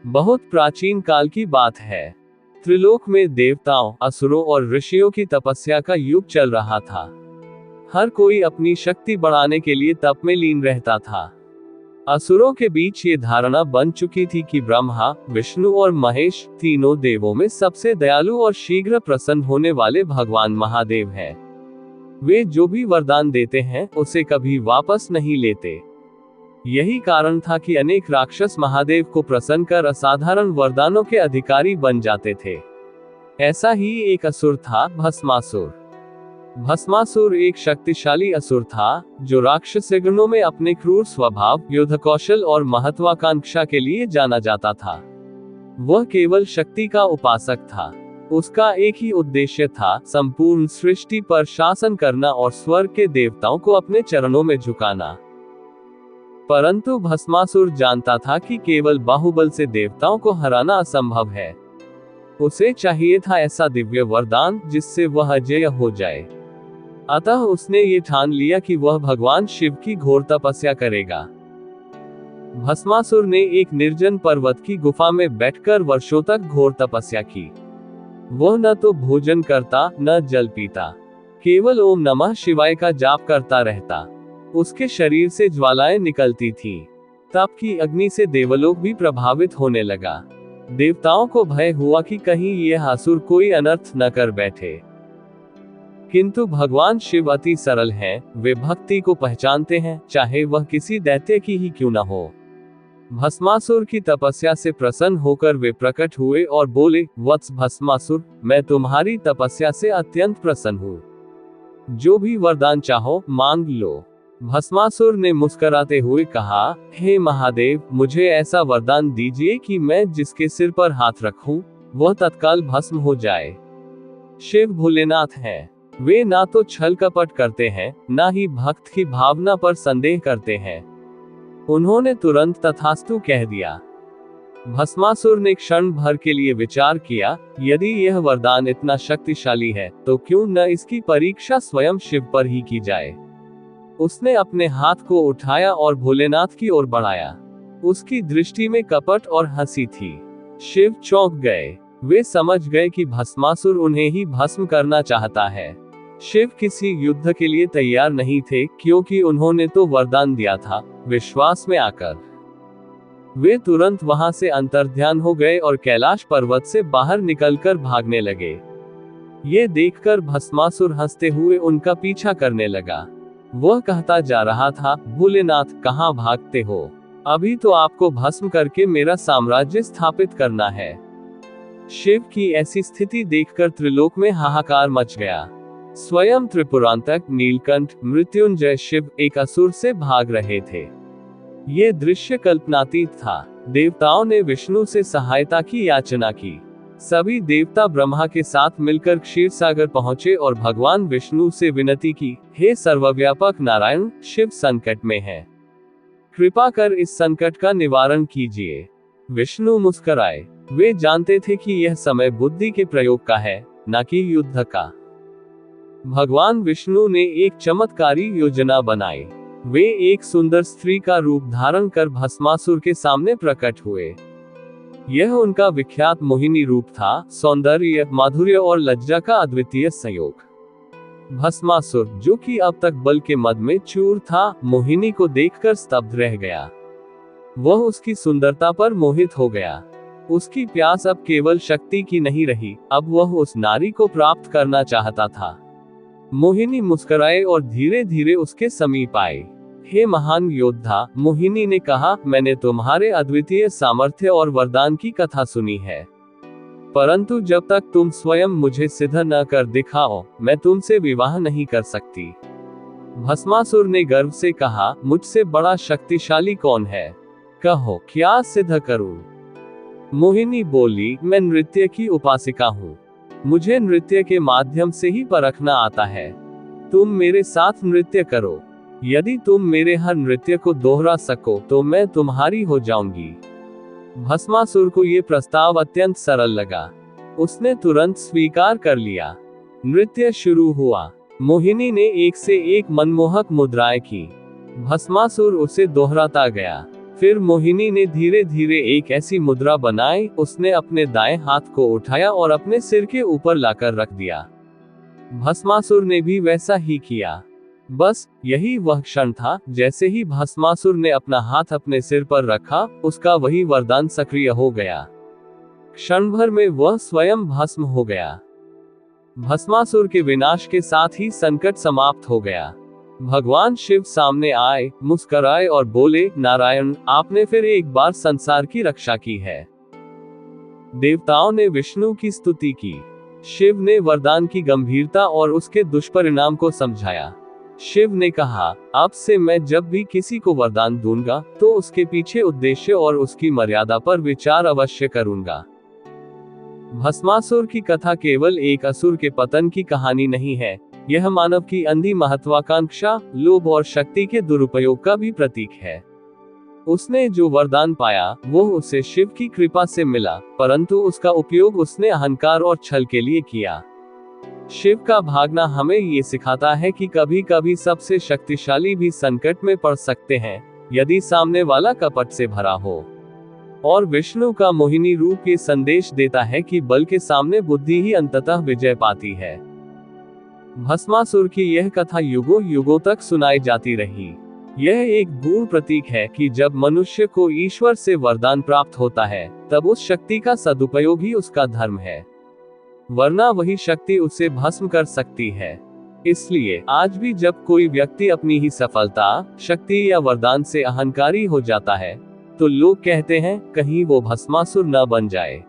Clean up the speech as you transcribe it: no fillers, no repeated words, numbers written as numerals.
बहुत प्राचीन काल की बात है। त्रिलोक में देवताओं, असुरों और ऋषियों की तपस्या का युग चल रहा था। हर कोई अपनी शक्ति बढ़ाने के लिए तप में लीन रहता था। असुरों के बीच ये धारणा बन चुकी थी कि ब्रह्मा, विष्णु और महेश तीनों देवों में सबसे दयालु और शीघ्र प्रसन्न होने वाले भगवान महादेव हैं। वे जो भी वरदान देते हैं उसे कभी वापस नहीं लेते। यही कारण था कि अनेक राक्षस महादेव को प्रसन्न कर असाधारण वरदानों के अधिकारी बन जाते थे। ऐसा ही एक असुर था, भस्मासुर। भस्मासुर एक शक्तिशाली असुर था जो राक्षस गुणों में अपने क्रूर स्वभाव, युद्ध कौशल और महत्वाकांक्षा के लिए जाना जाता था। वह केवल शक्ति का उपासक था। उसका एक ही उद्देश्य था, संपूर्ण सृष्टि पर शासन करना और स्वर्ग के देवताओं को अपने चरणों में झुकाना। परंतु भस्मासुर जानता था कि केवल बाहुबल से देवताओं को हराना असंभव है। उसे चाहिए था ऐसा दिव्य वरदान जिससे वह अजेय हो जाए। अतः उसने ये ठान लिया कि वह भगवान शिव की घोर तपस्या करेगा। भस्मासुर ने एक निर्जन पर्वत की गुफा में बैठकर वर्षों तक घोर तपस्या की। वह न तो भोजन करता, न जल पीता, केवल ओम नमः शिवाय का जाप करता रहता। उसके शरीर से ज्वालाएं निकलती थीं। तप की अग्नि से देवलोक भी प्रभावित होने लगा। देवताओं को भय हुआ कि कहीं यह असुर कोई अनर्थ न कर बैठे। किंतु भगवान शिव अति सरल हैं, वे भक्ति को पहचानते हैं, चाहे वह किसी दैत्य की ही क्यों न हो। भस्मासुर की तपस्या से प्रसन्न होकर वे प्रकट हुए और बोले, वत्स भस्मासुर, मैं तुम्हारी तपस्या से अत्यंत प्रसन्न हूँ। जो भी वरदान चाहो मांग लो। भस्मासुर ने मुस्कुराते हुए कहा, हे महादेव, मुझे ऐसा वरदान दीजिए कि मैं जिसके सिर पर हाथ रखूं, वह तत्काल भस्म हो जाए। शिव भोलेनाथ हैं। वे ना तो छल कपट करते हैं, ना ही भक्त की भावना पर संदेह करते हैं। उन्होंने तुरंत तथास्तु कह दिया। भस्मासुर ने क्षण भर के लिए विचार किया, यदि यह वरदान इतना शक्तिशाली है तो क्यों न इसकी परीक्षा स्वयं शिव पर ही की जाए। उसने अपने हाथ को उठाया और भोलेनाथ की ओर बढ़ाया। उसकी दृष्टि में कपट और हंसी थी। शिव चौंक गए। वे समझ गए कि भस्मासुर उन्हें ही भस्म करना चाहता है। शिव किसी युद्ध के लिए तैयार नहीं थे, क्योंकि उन्होंने तो वरदान दिया था। विश्वास में आकर वे तुरंत वहां से अंतर्ध्यान हो गए और कैलाश पर्वत से बाहर निकलकर भागने लगे। ये देखकर भस्मासुर हंसते हुए उनका पीछा करने लगा। वह कहता जा रहा था, भोलेनाथ, कहां भागते हो? अभी तो आपको भस्म करके मेरा साम्राज्य स्थापित करना है। शिव की ऐसी स्थिति देखकर त्रिलोक में हाहाकार मच गया। स्वयं त्रिपुरांतक नीलकंठ, मृत्युंजय शिव एक असुर से भाग रहे थे। ये दृश्य कल्पनातीत था। देवताओं ने विष्णु से सहायता की याचना की। सभी देवता ब्रह्मा के साथ मिलकर क्षीरसागर पहुंचे और भगवान विष्णु से विनती की, हे सर्वव्यापक नारायण, शिव संकट में है। कृपा कर इस संकट का निवारण कीजिए। विष्णु मुस्कुराए। वे जानते थे कि यह समय बुद्धि के प्रयोग का है, न कि युद्ध का। भगवान विष्णु ने एक चमत्कारी योजना बनाई। वे एक सुंदर स्त्री का रूप धारण कर भस्मासुर के सामने प्रकट हुए। यह उनका विख्यात मोहिनी रूप था, सौंदर्य, माधुर्य और लज्जा का अद्वितीय संयोग। भस्मासुर, जो कि अब तक बल के मद में चूर था, मोहिनी को देखकर स्तब्ध रह गया। वह उसकी सुंदरता पर मोहित हो गया। उसकी प्यास अब केवल शक्ति की नहीं रही, अब वह उस नारी को प्राप्त करना चाहता था। मोहिनी मुस्कुराए और धीरे धीरे उसके समीप आई। हे महान योद्धा, मोहिनी ने कहा, मैंने तुम्हारे अद्वितीय सामर्थ्य और वरदान की कथा सुनी है, परंतु जब तक तुम स्वयं मुझे सिद्ध न कर दिखाओ, मैं तुमसे विवाह नहीं कर सकती। भस्मासुर ने गर्व से कहा, मुझसे बड़ा शक्तिशाली कौन है? कहो, क्या सिद्ध करूं? मोहिनी बोली, मैं नृत्य की उपासिका हूँ। मुझे नृत्य के माध्यम से ही परखना आता है। तुम मेरे साथ नृत्य करो। यदि तुम मेरे हर नृत्य को दोहरा सको तो मैं तुम्हारी हो जाऊंगी। भस्मासुर को ये प्रस्ताव अत्यंत सरल लगा। उसने तुरंत स्वीकार कर लिया। नृत्य शुरू हुआ। मोहिनी ने एक से एक मनमोहक मुद्राएं की। भस्मासुर उसे दोहराता गया। फिर मोहिनी ने धीरे धीरे एक ऐसी मुद्रा बनाई, उसने अपने दाएं हाथ को उठाया और अपने सिर के ऊपर लाकर रख दिया। भस्मासुर ने भी वैसा ही किया। बस यही वह क्षण था, जैसे ही भस्मासुर ने अपना हाथ अपने सिर पर रखा, उसका वही वरदान सक्रिय हो गया। क्षण भर में वह स्वयं भस्म हो गया। भस्मासुर के विनाश के साथ ही संकट समाप्त हो गया। भगवान शिव सामने आए, मुस्कुराए और बोले, नारायण, आपने फिर एक बार संसार की रक्षा की है। देवताओं ने विष्णु की स्तुति की। शिव ने वरदान की गंभीरता और उसके दुष्परिणाम को समझाया। शिव ने कहा, अब से मैं जब भी किसी को वरदान दूंगा, तो उसके पीछे उद्देश्य और उसकी मर्यादा पर विचार अवश्य करूंगा। भस्मासुर की कथा केवल एक असुर के पतन की कहानी नहीं है, यह मानव की अंधी महत्वाकांक्षा, लोभ और शक्ति के दुरुपयोग का भी प्रतीक है। उसने जो वरदान पाया, वो उसे शिव की कृपा से मिला, परंतु उसका उपयोग उसने अहंकार और छल के लिए किया। शिव का भागना हमें ये सिखाता है कि कभी कभी सबसे शक्तिशाली भी संकट में पड़ सकते हैं, यदि सामने वाला कपट से भरा हो। और विष्णु का मोहिनी रूप ये संदेश देता है कि बल के सामने बुद्धि ही अंततः विजय पाती है। भस्मासुर की यह कथा युगों युगों तक सुनाई जाती रही। यह एक गूढ़ प्रतीक है कि जब मनुष्य को ईश्वर से वरदान प्राप्त होता है, तब उस शक्ति का सदुपयोग ही उसका धर्म है, वरना वही शक्ति उसे भस्म कर सकती है। इसलिए आज भी जब कोई व्यक्ति अपनी ही सफलता, शक्ति या वरदान से अहंकारी हो जाता है, तो लोग कहते हैं, कहीं वो भस्मासुर न बन जाए।